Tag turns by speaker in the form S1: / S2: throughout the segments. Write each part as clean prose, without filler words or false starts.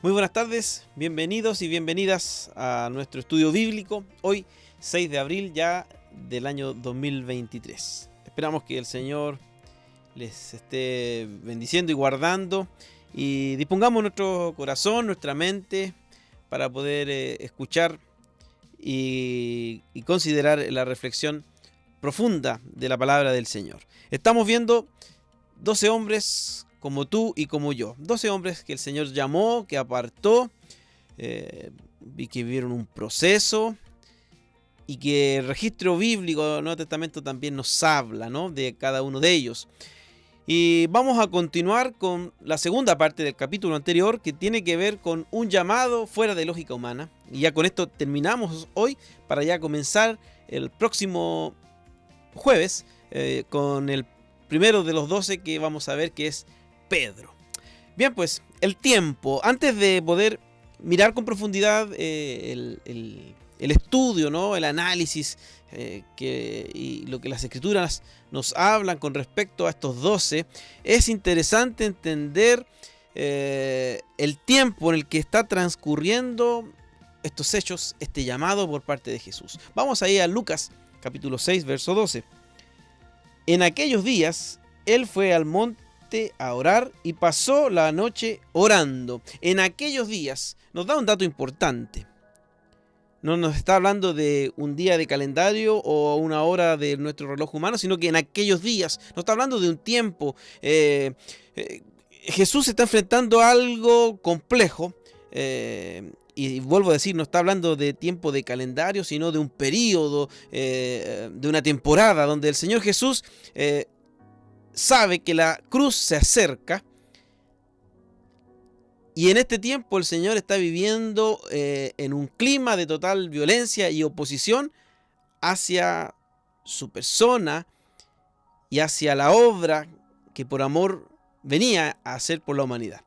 S1: Muy buenas tardes, bienvenidos y bienvenidas a nuestro estudio bíblico, hoy 6 de abril ya del año 2023. Esperamos que el Señor les esté bendiciendo y guardando y dispongamos nuestro corazón, nuestra mente para poder escuchar y considerar la reflexión profunda de la palabra del Señor. Estamos viendo 12 hombres como tú y como yo. 12 hombres que el Señor llamó, que apartó, y que vivieron un proceso y que el registro bíblico del Nuevo Testamento también nos habla, ¿no?, de cada uno de ellos. Y vamos a continuar con la segunda parte del capítulo anterior, que tiene que ver con un llamado fuera de lógica humana. Y ya con esto terminamos hoy para ya comenzar el próximo jueves con el primero de los 12 que vamos a ver, que es Pedro. Bien, pues el tiempo. Antes de poder mirar con profundidad el estudio, ¿no?, el análisis y lo que las escrituras nos hablan con respecto a estos 12, es interesante entender el tiempo en el que está transcurriendo estos hechos, este llamado por parte de Jesús. Vamos ahí a Lucas capítulo 6, verso 12. En aquellos días, él fue al monte a orar y pasó la noche orando. En aquellos días nos da un dato importante. No nos está hablando de un día de calendario o una hora de nuestro reloj humano, sino que en aquellos días nos está hablando de un tiempo. Jesús se está enfrentando a algo complejo. Y vuelvo a decir, no está hablando de tiempo de calendario, sino de un periodo, de una temporada donde el Señor Jesús sabe que la cruz se acerca. Y en este tiempo el Señor está viviendo en un clima de total violencia y oposición hacia su persona y hacia la obra que por amor venía a hacer por la humanidad.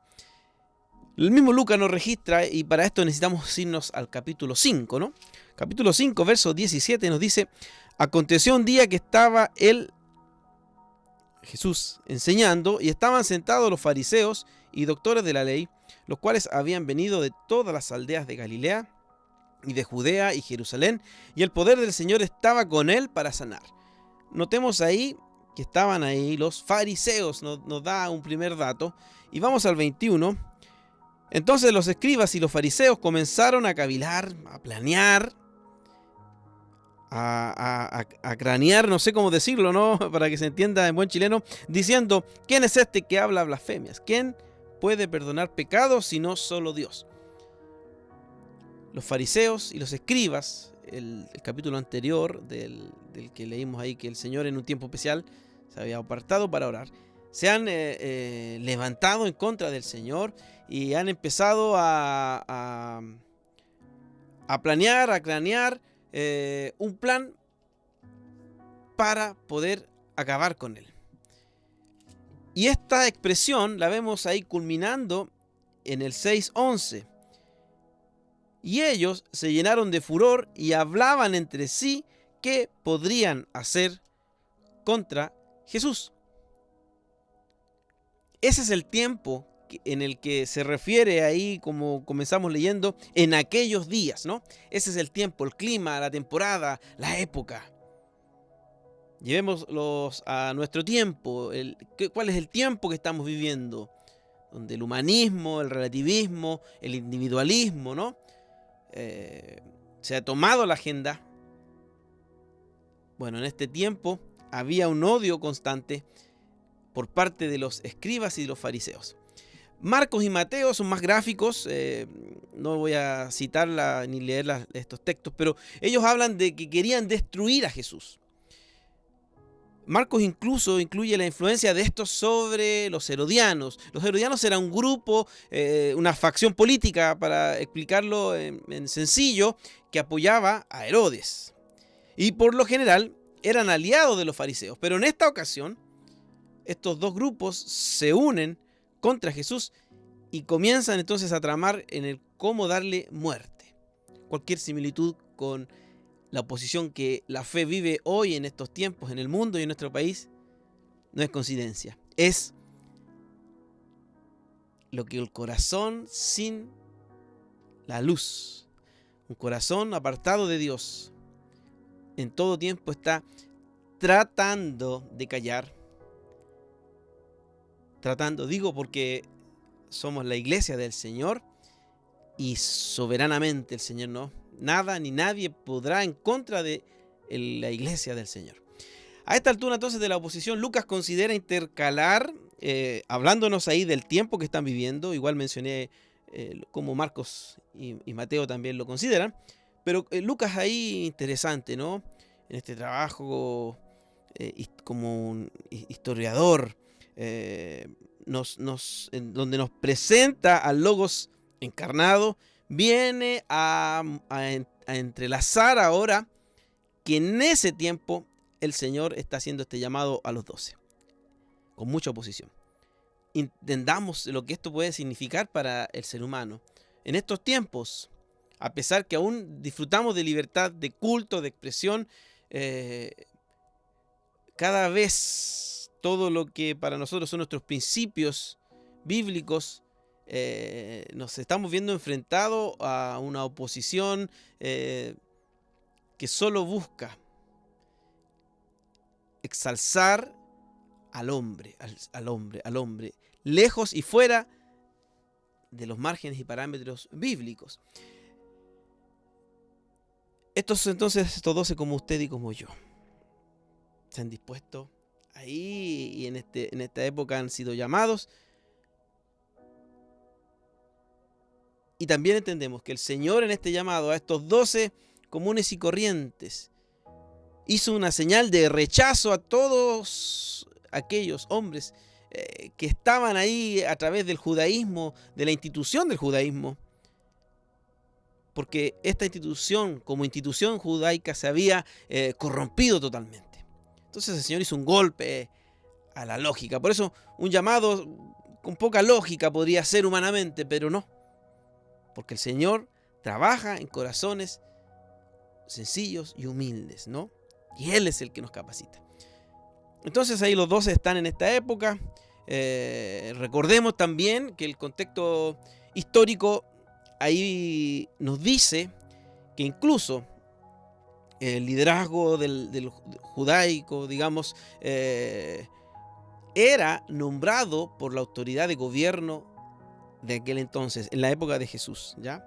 S1: El mismo Lucas nos registra, y para esto necesitamos irnos al capítulo 5, ¿no? Capítulo 5, verso 17 nos dice: aconteció un día que estaba Jesús enseñando, y estaban sentados los fariseos y doctores de la ley, los cuales habían venido de todas las aldeas de Galilea y de Judea y Jerusalén, y el poder del Señor estaba con él para sanar. Notemos ahí que estaban ahí los fariseos, nos da un primer dato, y vamos al 21. Entonces los escribas y los fariseos comenzaron a cavilar, a planear, a cranear, no sé cómo decirlo, ¿no?, para que se entienda en buen chileno, diciendo: ¿quién es este que habla blasfemias? ¿Quién puede perdonar pecados sino solo Dios? Los fariseos y los escribas, el capítulo anterior del que leímos ahí, que el Señor en un tiempo especial se había apartado para orar, se han levantado en contra del Señor y han empezado a planear, a cranear un plan para poder acabar con él. Y esta expresión la vemos ahí culminando en el 6:11. Y ellos se llenaron de furor y hablaban entre sí qué podrían hacer contra Jesús. Ese es el tiempo en el que se refiere ahí, como comenzamos leyendo, en aquellos días, ¿no? Ese es el tiempo, el clima, la temporada, la época. Llevémoslos a nuestro tiempo. ¿Cuál es el tiempo que estamos viviendo? Donde el humanismo, el relativismo, el individualismo, ¿no?, se ha tomado la agenda. Bueno, en este tiempo había un odio constante por parte de los escribas y de los fariseos. Marcos y Mateo son más gráficos, no voy a citarla ni leer estos textos, pero ellos hablan de que querían destruir a Jesús. Marcos incluso incluye la influencia de estos sobre los herodianos. Los herodianos eran un grupo, una facción política, para explicarlo en sencillo, que apoyaba a Herodes. Y por lo general eran aliados de los fariseos. Pero en esta ocasión, estos dos grupos se unen contra Jesús y comienzan entonces a tramar en el cómo darle muerte. Cualquier similitud con la oposición que la fe vive hoy en estos tiempos en el mundo y en nuestro país no es coincidencia. Es lo que el corazón sin la luz. Un corazón apartado de Dios en todo tiempo está tratando de callar. Tratando, digo, porque somos la iglesia del Señor y soberanamente el Señor nada ni nadie podrá en contra de la iglesia del Señor. A esta altura entonces de la oposición, Lucas considera intercalar, hablándonos ahí del tiempo que están viviendo. Igual mencioné como Marcos y Mateo también lo consideran, pero Lucas ahí interesante, ¿no? En este trabajo como un historiador, donde nos presenta al Logos encarnado, viene a entrelazar ahora que en ese tiempo el Señor está haciendo este llamado a los 12, con mucha oposición. Entendamos lo que esto puede significar para el ser humano. En estos tiempos, a pesar que aún disfrutamos de libertad de culto, de expresión, cada vez todo lo que para nosotros son nuestros principios bíblicos, nos estamos viendo enfrentados a una oposición que solo busca exalzar al hombre, lejos y fuera de los márgenes y parámetros bíblicos. Estos 12 como usted y como yo se han dispuesto ahí y en esta época han sido llamados. Y también entendemos que el Señor en este llamado a estos 12 comunes y corrientes hizo una señal de rechazo a todos aquellos hombres que estaban ahí a través del judaísmo, de la institución del judaísmo, porque esta institución, como institución judaica, se había corrompido totalmente. Entonces el Señor hizo un golpe a la lógica. Por eso un llamado con poca lógica podría ser humanamente, pero no, porque el Señor trabaja en corazones sencillos y humildes, ¿no? Y Él es el que nos capacita. Entonces ahí los 12 están en esta época. Recordemos también que el contexto histórico ahí nos dice que incluso el liderazgo del judaico, digamos, era nombrado por la autoridad de gobierno de aquel entonces, en la época de Jesús, ¿ya?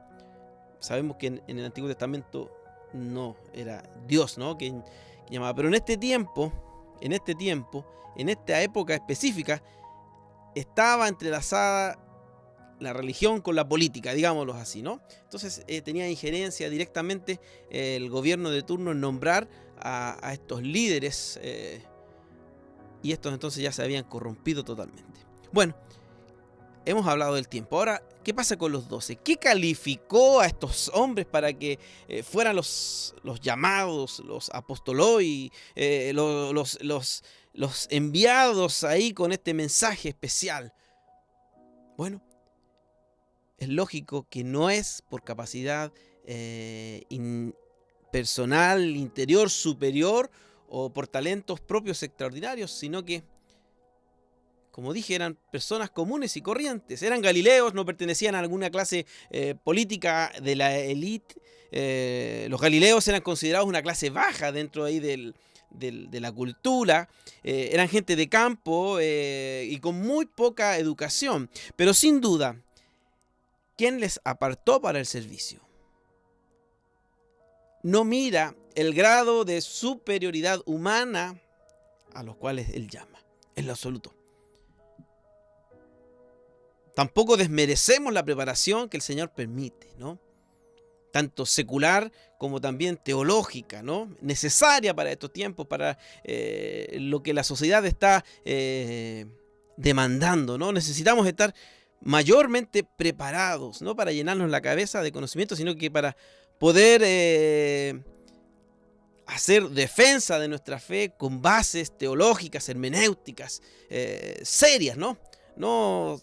S1: Sabemos que en el Antiguo Testamento no era Dios, ¿no? Quien llamaba, pero en esta época específica, estaba entrelazada la religión con la política, digámoslo así, ¿no? Entonces tenía injerencia directamente el gobierno de turno en nombrar a estos líderes, y estos entonces ya se habían corrompido totalmente. Bueno, hemos hablado del tiempo. Ahora, ¿qué pasa con los 12? ¿Qué calificó a estos hombres para que fueran los llamados, los apostoloi, los enviados ahí con este mensaje especial? Bueno, es lógico que no es por capacidad personal, interior, superior o por talentos propios extraordinarios, sino que, como dije, eran personas comunes y corrientes. Eran galileos, no pertenecían a alguna clase política de la élite. Los galileos eran considerados una clase baja dentro ahí de la cultura. Eran gente de campo y con muy poca educación. Pero sin duda, ¿quién les apartó para el servicio? No mira el grado de superioridad humana a los cuales Él llama, en lo absoluto. Tampoco desmerecemos la preparación que el Señor permite, ¿no? Tanto secular como también teológica, ¿no? Necesaria para estos tiempos, para lo que la sociedad está demandando, ¿no? Necesitamos estar mayormente preparados, no para llenarnos la cabeza de conocimiento, sino que para poder hacer defensa de nuestra fe con bases teológicas, hermenéuticas, serias, ¿no? No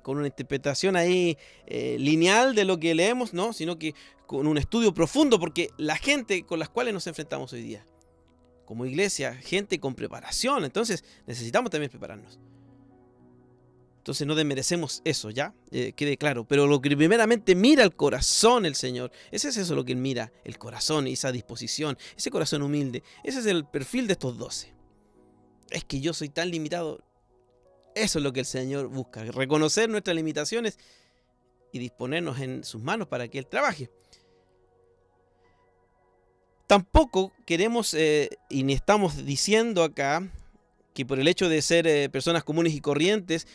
S1: con una interpretación ahí lineal de lo que leemos, ¿no? Sino que con un estudio profundo, porque la gente con las cuales nos enfrentamos hoy día, como iglesia, gente con preparación, entonces necesitamos también prepararnos. Entonces no desmerecemos eso, ¿ya? Quede claro. Pero lo que primeramente mira el corazón el Señor. Ese es eso lo que Él mira, el corazón, esa disposición, ese corazón humilde. Ese es el perfil de estos 12. Es que yo soy tan limitado. Eso es lo que el Señor busca. Reconocer nuestras limitaciones y disponernos en sus manos para que Él trabaje. Tampoco queremos y ni estamos diciendo acá que por el hecho de ser personas comunes y corrientes,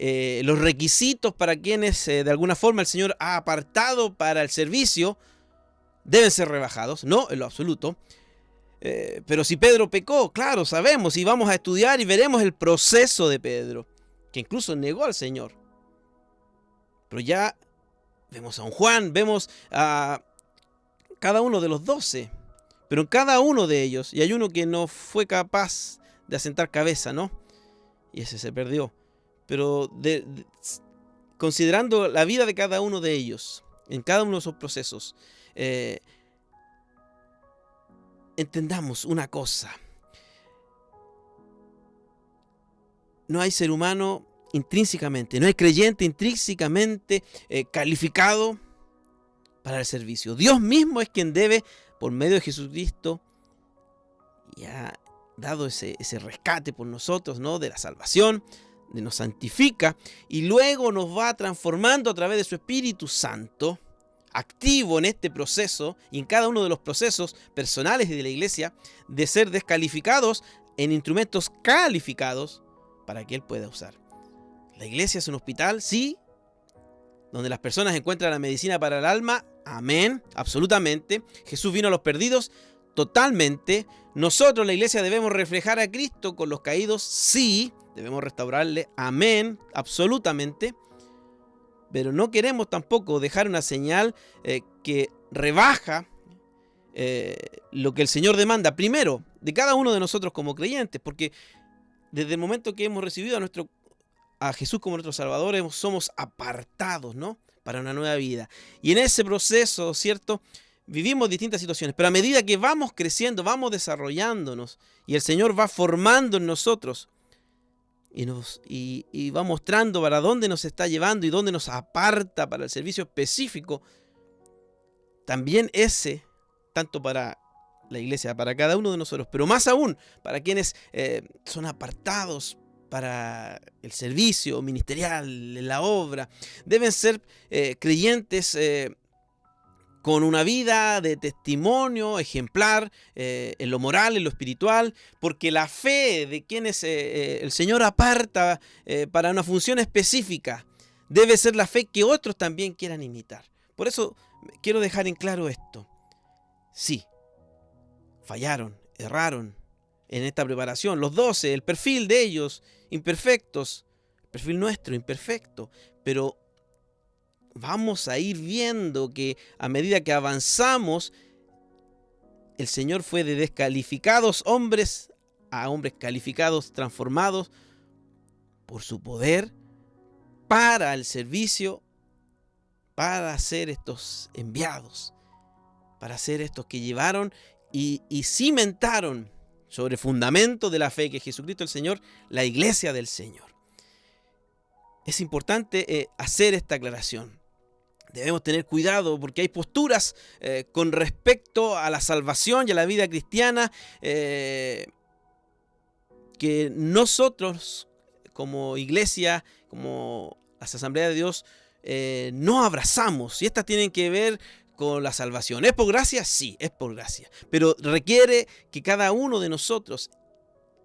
S1: los requisitos para quienes de alguna forma el Señor ha apartado para el servicio deben ser rebajados. No, en lo absoluto. Pero si Pedro pecó, claro, sabemos y vamos a estudiar y veremos el proceso de Pedro, que incluso negó al Señor. Pero ya vemos a un Juan, vemos a cada uno de los 12. Pero en cada uno de ellos, y hay uno que no fue capaz de asentar cabeza, ¿no? Y ese se perdió. Pero considerando la vida de cada uno de ellos, en cada uno de esos procesos, entendamos una cosa. No hay ser humano intrínsecamente, no hay creyente intrínsecamente calificado para el servicio. Dios mismo es quien debe, por medio de Jesucristo, y ha dado ese rescate por nosotros, ¿no? De la salvación, nos santifica y luego nos va transformando a través de su Espíritu Santo, activo en este proceso y en cada uno de los procesos personales y de la iglesia, de ser descalificados en instrumentos calificados para que Él pueda usar. La iglesia es un hospital, sí, donde las personas encuentran la medicina para el alma, amén, absolutamente. Jesús vino a los perdidos, totalmente. Nosotros, la iglesia, debemos reflejar a Cristo con los caídos, sí, debemos restaurarle, amén, absolutamente. Pero no queremos tampoco dejar una señal que rebaja lo que el Señor demanda, primero, de cada uno de nosotros como creyentes, porque desde el momento que hemos recibido a Jesús como nuestro Salvador, somos apartados, ¿no? Para una nueva vida. Y en ese proceso, ¿cierto? Vivimos distintas situaciones, pero a medida que vamos creciendo, vamos desarrollándonos y el Señor va formando en nosotros y va mostrando para dónde nos está llevando y dónde nos aparta para el servicio específico, también tanto para la iglesia, para cada uno de nosotros, pero más aún para quienes son apartados para el servicio ministerial, la obra, deben ser creyentes con una vida de testimonio ejemplar en lo moral, en lo espiritual, porque la fe de quienes el Señor aparta para una función específica debe ser la fe que otros también quieran imitar. Por eso quiero dejar en claro esto. Sí, fallaron, erraron en esta preparación. Los 12, el perfil de ellos, imperfectos, el perfil nuestro, imperfecto, pero vamos a ir viendo que a medida que avanzamos, el Señor fue de descalificados hombres a hombres calificados, transformados por su poder para el servicio, para ser estos enviados, para ser estos que llevaron y cimentaron sobre fundamento de la fe que es Jesucristo el Señor, la iglesia del Señor. Es importante hacer esta aclaración. Debemos tener cuidado porque hay posturas con respecto a la salvación y a la vida cristiana que nosotros como iglesia, como las asambleas de Dios, no abrazamos. Y estas tienen que ver con la salvación. ¿Es por gracia? Sí, es por gracia. Pero requiere que cada uno de nosotros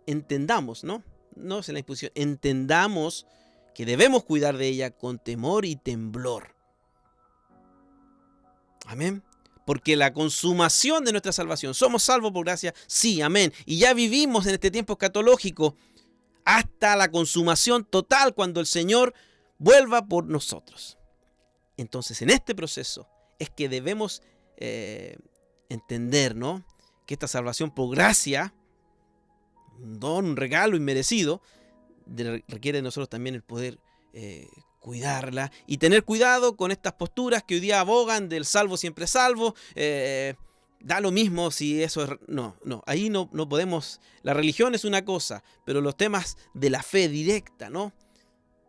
S1: entendamos, ¿no? No es en la imposición, entendamos que debemos cuidar de ella con temor y temblor. Amén. Porque la consumación de nuestra salvación, somos salvos por gracia, sí, amén. Y ya vivimos en este tiempo escatológico hasta la consumación total cuando el Señor vuelva por nosotros. Entonces, en este proceso es que debemos entender, ¿no? Que esta salvación por gracia, un don, un regalo inmerecido, requiere de nosotros también el poder cuidarla y tener cuidado con estas posturas que hoy día abogan del salvo siempre salvo. Da lo mismo si eso es... No, ahí no podemos... La religión es una cosa, pero los temas de la fe directa, ¿no?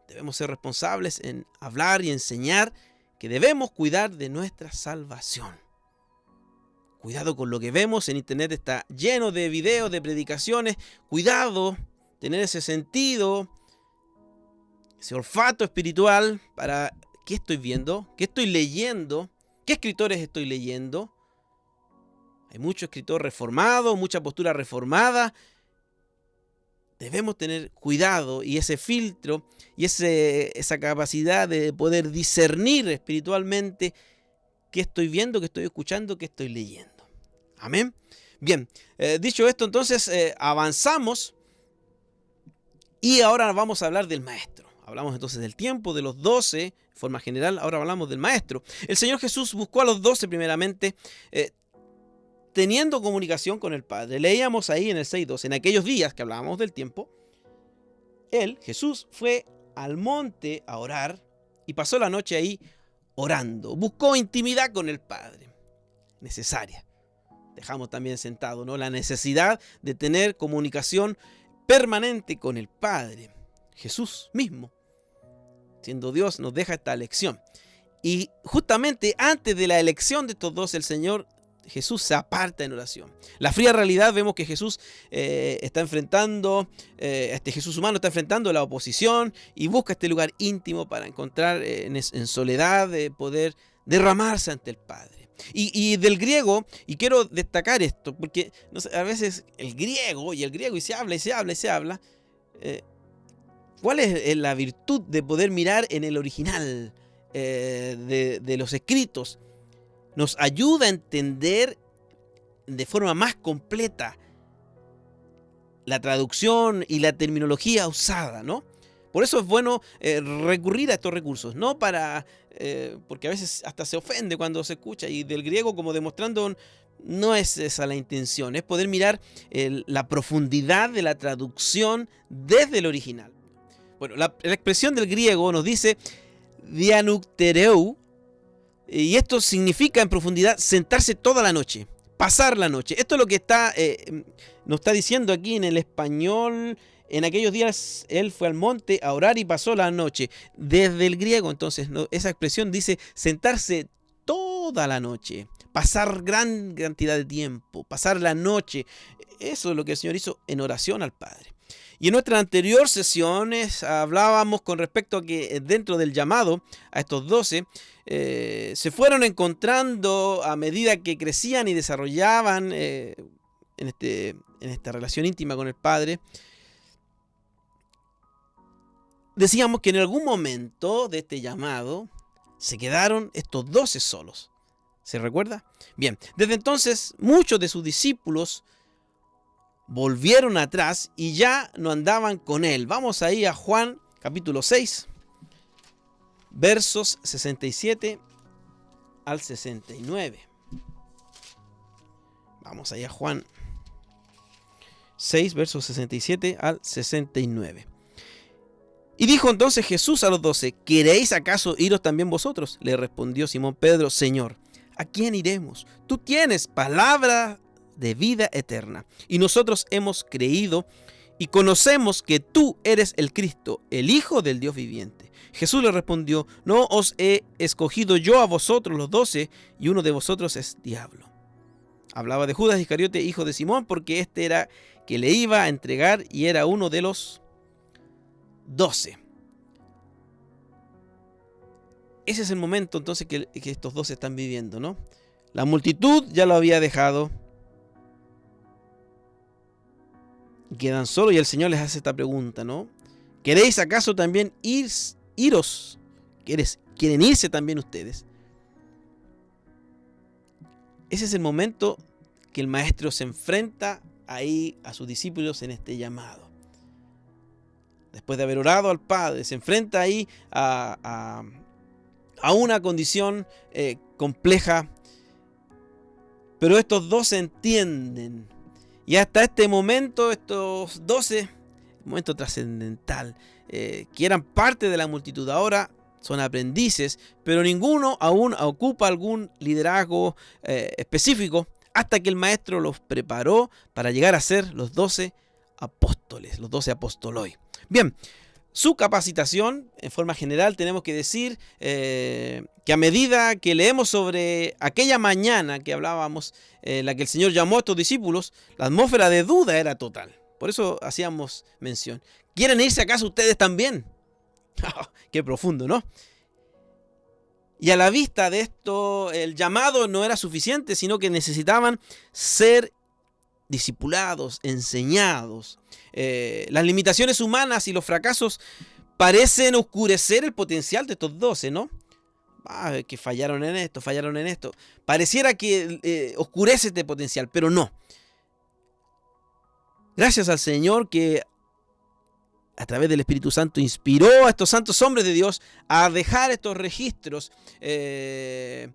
S1: Debemos ser responsables en hablar y enseñar que debemos cuidar de nuestra salvación. Cuidado con lo que vemos en internet, está lleno de videos, de predicaciones. Cuidado, tener ese sentido, ese olfato espiritual para qué estoy viendo, qué estoy leyendo, qué escritores estoy leyendo. Hay mucho escritor reformado, mucha postura reformada. Debemos tener cuidado y ese filtro y esa capacidad de poder discernir espiritualmente qué estoy viendo, qué estoy escuchando, qué estoy leyendo. Amén. Bien, dicho esto, entonces avanzamos y ahora vamos a hablar del maestro. Hablamos entonces del tiempo, de los 12, de forma general, ahora hablamos del maestro. El Señor Jesús buscó a los 12 primeramente, teniendo comunicación con el Padre. Leíamos ahí en el 6.2, en aquellos días que hablábamos del tiempo, Jesús, fue al monte a orar y pasó la noche ahí orando. Buscó intimidad con el Padre, necesaria. Dejamos también sentado, ¿no?, la necesidad de tener comunicación permanente con el Padre. Jesús mismo, siendo Dios, nos deja esta lección. Y justamente antes de la elección de estos dos, el Señor Jesús se aparta en oración. La fría realidad, vemos que Jesús está enfrentando, Jesús humano está enfrentando la oposición y busca este lugar íntimo para encontrar en soledad poder derramarse ante el Padre. Y del griego, y quiero destacar esto, porque no sé, a veces el griego y se habla y se habla y se habla. ¿Cuál es la virtud de poder mirar en el original de los escritos? Nos ayuda a entender de forma más completa la traducción y la terminología usada, ¿no? Por eso es bueno recurrir a estos recursos, no para porque a veces hasta se ofende cuando se escucha, y del griego, como demostrando, no es esa la intención, es poder mirar la profundidad de la traducción desde el original. Bueno, la expresión del griego nos dice dianuktereu, y esto significa en profundidad sentarse toda la noche, pasar la noche. Esto es lo que nos está diciendo aquí en el español. En aquellos días él fue al monte a orar y pasó la noche. Desde el griego, entonces, esa expresión dice sentarse toda la noche, pasar gran cantidad de tiempo, pasar la noche. Eso es lo que el Señor hizo en oración al Padre. Y en nuestras anteriores sesiones hablábamos con respecto a que dentro del llamado a estos 12 se fueron encontrando a medida que crecían y desarrollaban en esta relación íntima con el Padre. Decíamos que en algún momento de este llamado se quedaron estos 12 solos. ¿Se recuerda? Bien, desde entonces muchos de sus discípulos volvieron atrás y ya no andaban con él. Vamos ahí a Juan capítulo 6, versos 67 al 69. Vamos ahí a Juan 6, versos 67 al 69. Y dijo entonces Jesús a los 12: ¿queréis acaso iros también vosotros? Le respondió Simón Pedro: Señor, ¿a quién iremos? Tú tienes palabra de vida eterna, y nosotros hemos creído y conocemos que tú eres el Cristo, el Hijo del Dios viviente. Jesús le respondió: no os he escogido yo a vosotros los 12, y uno de vosotros es diablo. Hablaba de Judas Iscariote, hijo de Simón, porque este era que le iba a entregar y era uno de los 12. Ese es el momento entonces que estos 12 están viviendo, ¿no? La multitud ya lo había dejado. Quedan solos y el Señor les hace esta pregunta, ¿no? ¿Queréis acaso también iros? ¿Quieren irse también ustedes? Ese es el momento que el Maestro se enfrenta ahí a sus discípulos en este llamado. Después de haber orado al Padre, se enfrenta ahí a una condición compleja, pero estos 12 entienden. Y hasta este momento, estos 12, momento trascendental, que eran parte de la multitud, ahora son aprendices, pero ninguno aún ocupa algún liderazgo específico hasta que el Maestro los preparó para llegar a ser los 12 apóstoles, los 12 apostoloi. Bien, su capacitación. En forma general tenemos que decir que a medida que leemos sobre aquella mañana que hablábamos, la que el Señor llamó a estos discípulos, la atmósfera de duda era total. Por eso hacíamos mención. ¿Quieren irse acaso ustedes también? Qué profundo, ¿no? Y a la vista de esto, el llamado no era suficiente, sino que necesitaban ser discipulados, enseñados. Las limitaciones humanas y los fracasos parecen oscurecer el potencial de estos 12, ¿no? Que fallaron en esto, fallaron en esto. Pareciera que oscurece este potencial, pero no. Gracias al Señor que a través del Espíritu Santo inspiró a estos santos hombres de Dios a dejar estos registros que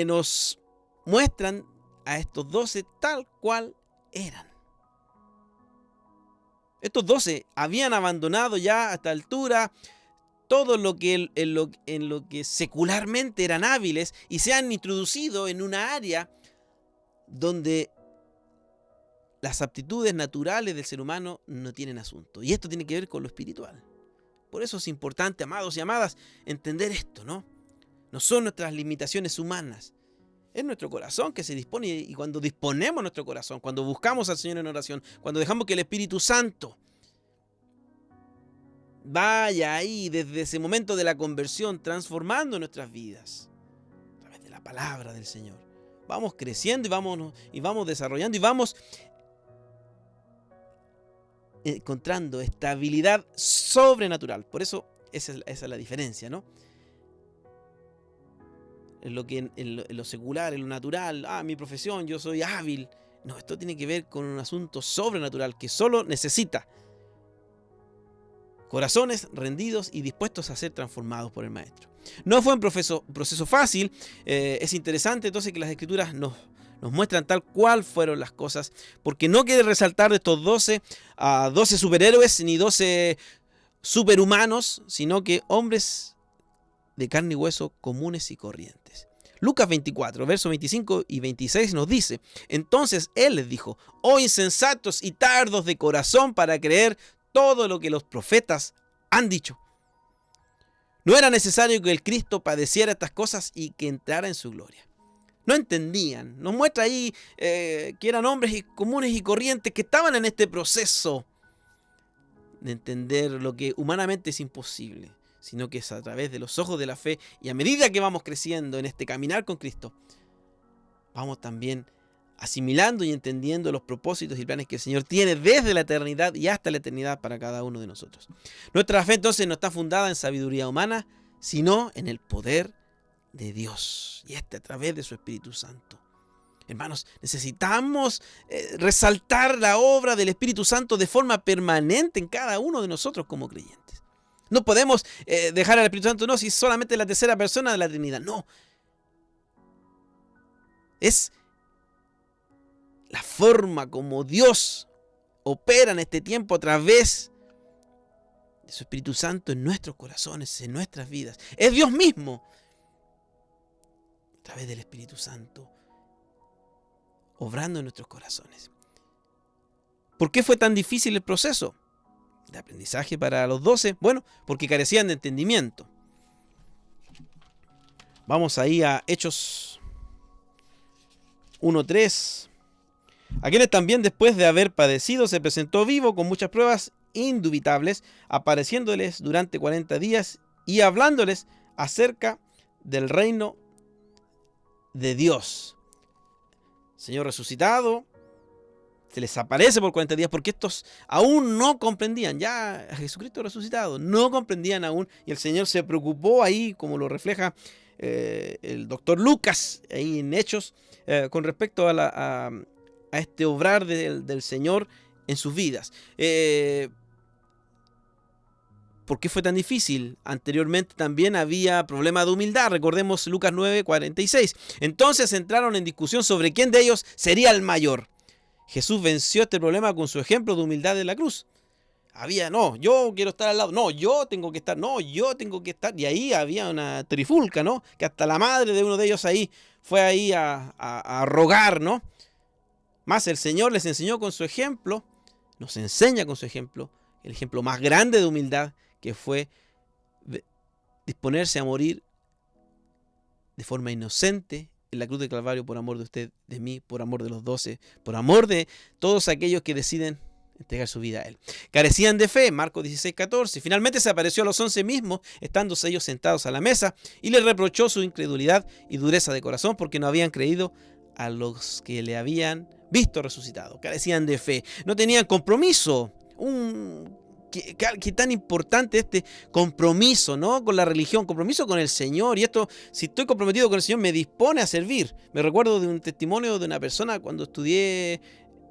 S1: nos muestran a estos 12 tal cual eran. Estos 12 habían abandonado ya a esta altura todo lo que en lo que secularmente eran hábiles y se han introducido en una área donde las aptitudes naturales del ser humano no tienen asunto. Y esto tiene que ver con lo espiritual. Por eso es importante, amados y amadas, entender esto, ¿no? No son nuestras limitaciones humanas. Es nuestro corazón que se dispone, y cuando disponemos nuestro corazón, cuando buscamos al Señor en oración, cuando dejamos que el Espíritu Santo vaya ahí desde ese momento de la conversión, transformando nuestras vidas a través de la palabra del Señor, vamos creciendo y vamos desarrollando y vamos encontrando estabilidad sobrenatural. Por eso esa es la diferencia, ¿no? En lo secular, en lo natural, mi profesión, yo soy hábil. No, esto tiene que ver con un asunto sobrenatural que solo necesita corazones rendidos y dispuestos a ser transformados por el Maestro. No fue un proceso fácil. Es interesante entonces que las Escrituras nos muestran tal cual fueron las cosas, porque no quiere resaltar de estos 12 a 12 superhéroes ni 12 superhumanos, sino que hombres de carne y hueso comunes y corrientes. Lucas 24, versos 25 y 26 nos dice: entonces él les dijo: oh insensatos y tardos de corazón para creer todo lo que los profetas han dicho. No era necesario que el Cristo padeciera estas cosas y que entrara en su gloria. No entendían. Nos muestra ahí que eran hombres comunes y corrientes que estaban en este proceso de entender lo que humanamente es imposible, sino que es a través de los ojos de la fe, y a medida que vamos creciendo en este caminar con Cristo, vamos también asimilando y entendiendo los propósitos y planes que el Señor tiene desde la eternidad y hasta la eternidad para cada uno de nosotros. Nuestra fe entonces no está fundada en sabiduría humana, sino en el poder de Dios, y a través de su Espíritu Santo. Hermanos, necesitamos resaltar la obra del Espíritu Santo de forma permanente en cada uno de nosotros como creyentes. No podemos dejar al Espíritu Santo, no, si solamente la tercera persona de la Trinidad. No. Es la forma como Dios opera en este tiempo a través de su Espíritu Santo en nuestros corazones, en nuestras vidas. Es Dios mismo, a través del Espíritu Santo, obrando en nuestros corazones. ¿Por qué fue tan difícil el proceso de aprendizaje para los 12? Bueno, porque carecían de entendimiento. Vamos ahí a Hechos 1:3. A quienes también, después de haber padecido, se presentó vivo con muchas pruebas indubitables, apareciéndoles durante 40 días y hablándoles acerca del reino de Dios. Señor resucitado se les aparece por 40 días porque estos aún no comprendían. Ya a Jesucristo resucitado no comprendían aún, y el Señor se preocupó ahí, como lo refleja el doctor Lucas ahí en Hechos, con respecto a este obrar del Señor en sus vidas. ¿Por qué fue tan difícil? Anteriormente también había problema de humildad. Recordemos Lucas 9:46. Entonces entraron en discusión sobre quién de ellos sería el mayor. Jesús venció este problema con su ejemplo de humildad de la cruz. No, yo quiero estar al lado. No, yo tengo que estar. No, yo tengo que estar. Y ahí había una trifulca, ¿no? Que hasta la madre de uno de ellos ahí fue ahí a rogar, ¿no? Más el Señor les enseñó con su ejemplo, nos enseña con su ejemplo, el ejemplo más grande de humildad, que fue disponerse a morir de forma inocente en la cruz del Calvario por amor de usted, de mí, por amor de los 12, por amor de todos aquellos que deciden entregar su vida a Él. Carecían de fe, Marcos 16:14. Finalmente se apareció a los 11 mismos, estando ellos sentados a la mesa, y les reprochó su incredulidad y dureza de corazón, porque no habían creído a los que le habían visto resucitado. Carecían de fe, no tenían compromiso. Qué tan importante este compromiso, ¿no? Con la religión, compromiso con el Señor. Y esto, si estoy comprometido con el Señor, me dispone a servir. Me recuerdo de un testimonio de una persona cuando estudié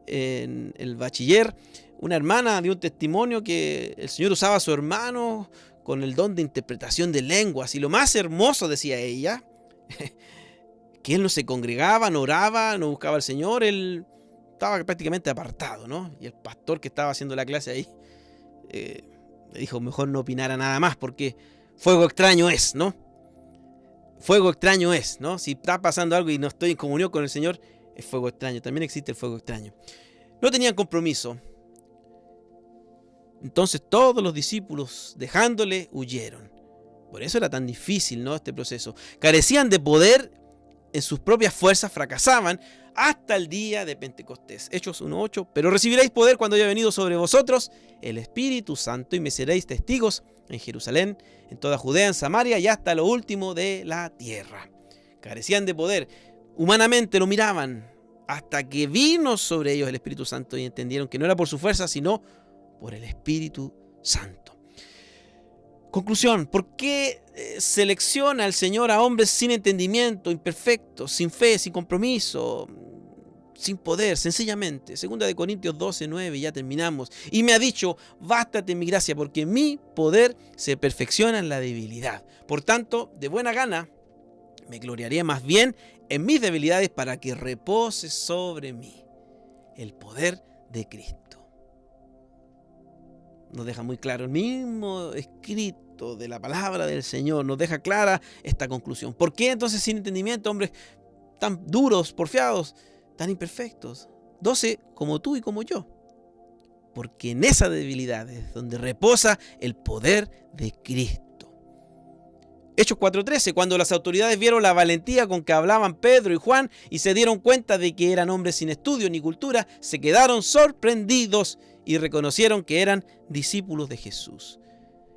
S1: en el bachiller. Una hermana dio un testimonio que el Señor usaba a su hermano con el don de interpretación de lenguas. Y lo más hermoso, decía ella, que él no se congregaba, no oraba, no buscaba al Señor. Él estaba prácticamente apartado, ¿no? Y el pastor que estaba haciendo la clase ahí le dijo mejor no opinara nada más, porque fuego extraño es, ¿no? Fuego extraño es, ¿no? Si está pasando algo y no estoy en comunión con el Señor, es fuego extraño. También existe el fuego extraño. No tenían compromiso. Entonces todos los discípulos, dejándole, huyeron. Por eso era tan difícil, ¿no? Este proceso. Carecían de poder en sus propias fuerzas, fracasaban hasta el día de Pentecostés. Hechos 1:8. Pero recibiréis poder cuando haya venido sobre vosotros el Espíritu Santo, y me seréis testigos en Jerusalén, en toda Judea, en Samaria y hasta lo último de la tierra. Carecían de poder. Humanamente lo miraban hasta que vino sobre ellos el Espíritu Santo y entendieron que no era por su fuerza, sino por el Espíritu Santo. Conclusión, ¿por qué selecciona el Señor a hombres sin entendimiento, imperfectos, sin fe, sin compromiso, sin poder? Sencillamente, 2 Corintios 12:9, ya terminamos. Y me ha dicho, bástate mi gracia, porque mi poder se perfecciona en la debilidad. Por tanto, de buena gana, me gloriaré más bien en mis debilidades para que repose sobre mí el poder de Cristo. Nos deja muy claro el mismo escrito de la palabra del Señor, nos deja clara esta conclusión. ¿Por qué entonces sin entendimiento, hombres tan duros, porfiados, tan imperfectos? 12 como tú y como yo. Porque en esa debilidad es donde reposa el poder de Cristo. Hechos 4:13, cuando las autoridades vieron la valentía con que hablaban Pedro y Juan y se dieron cuenta de que eran hombres sin estudio ni cultura, se quedaron sorprendidos y reconocieron que eran discípulos de Jesús.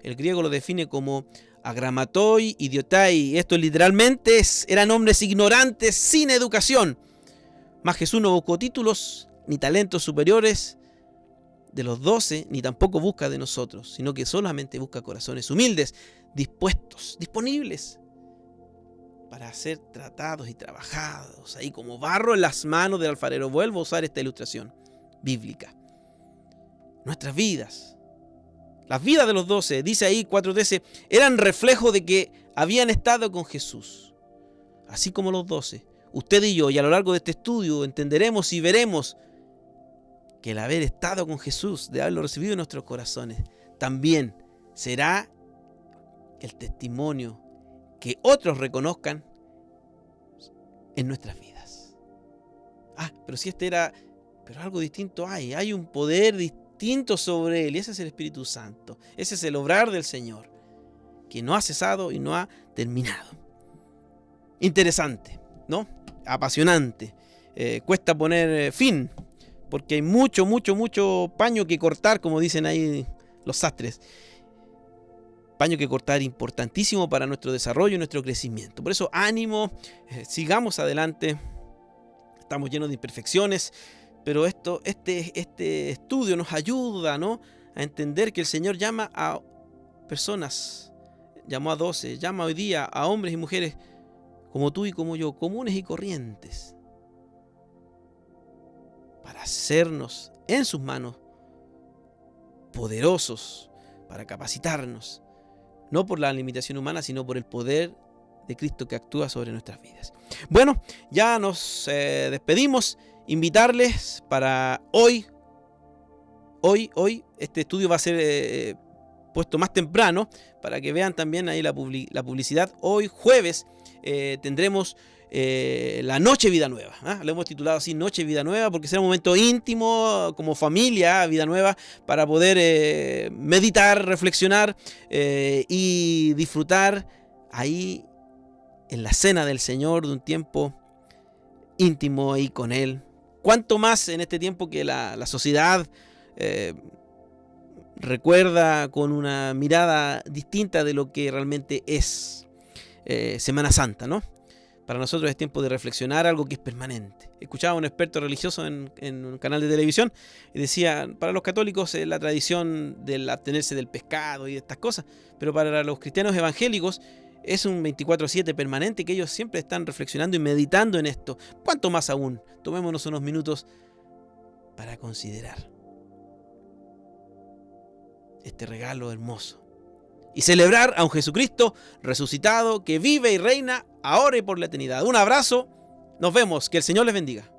S1: El griego lo define como agramatoi, idiotai. Esto literalmente eran hombres ignorantes, sin educación. Mas Jesús no buscó títulos ni talentos superiores de los 12, ni tampoco busca de nosotros, sino que solamente busca corazones humildes, dispuestos, disponibles para ser tratados y trabajados, ahí como barro en las manos del alfarero. Vuelvo a usar esta ilustración bíblica. Nuestras vidas, las vidas de los 12, dice ahí 4:13, eran reflejo de que habían estado con Jesús. Así como los 12, usted y yo, y a lo largo de este estudio entenderemos y veremos que el haber estado con Jesús, de haberlo recibido en nuestros corazones, también será el testimonio que otros reconozcan en nuestras vidas. Pero si pero algo distinto hay un poder distinto sobre él, y ese es el Espíritu Santo, ese es el obrar del Señor, que no ha cesado y no ha terminado. Interesante, ¿no? Apasionante. Cuesta poner fin, porque hay mucho paño que cortar, como dicen ahí los sastres. Paño que cortar importantísimo para nuestro desarrollo y nuestro crecimiento. Por eso, ánimo, sigamos adelante. Estamos llenos de imperfecciones, pero este estudio nos ayuda, ¿no?, a entender que el Señor llama a personas, llamó a 12, llama hoy día a hombres y mujeres como tú y como yo, comunes y corrientes, para hacernos en sus manos poderosos, para capacitarnos, no por la limitación humana, sino por el poder de Cristo que actúa sobre nuestras vidas. Bueno, ya nos despedimos. Invitarles para hoy, este estudio va a ser puesto más temprano para que vean también ahí la publicidad. Hoy jueves tendremos la Noche Vida Nueva. Lo hemos titulado así, Noche Vida Nueva, porque será un momento íntimo, como familia, Vida Nueva, para poder meditar, reflexionar y disfrutar ahí en la cena del Señor de un tiempo íntimo ahí con Él. Cuanto más en este tiempo que la sociedad recuerda con una mirada distinta de lo que realmente es Semana Santa, ¿no? Para nosotros es tiempo de reflexionar algo que es permanente. Escuchaba a un experto religioso en un canal de televisión y decía, para los católicos la tradición del abstenerse del pescado y de estas cosas, pero para los cristianos evangélicos es un 24/7 permanente, que ellos siempre están reflexionando y meditando en esto. ¿Cuánto más aún? Tomémonos unos minutos para considerar este regalo hermoso y celebrar a un Jesucristo resucitado que vive y reina ahora y por la eternidad. Un abrazo, nos vemos, que el Señor les bendiga.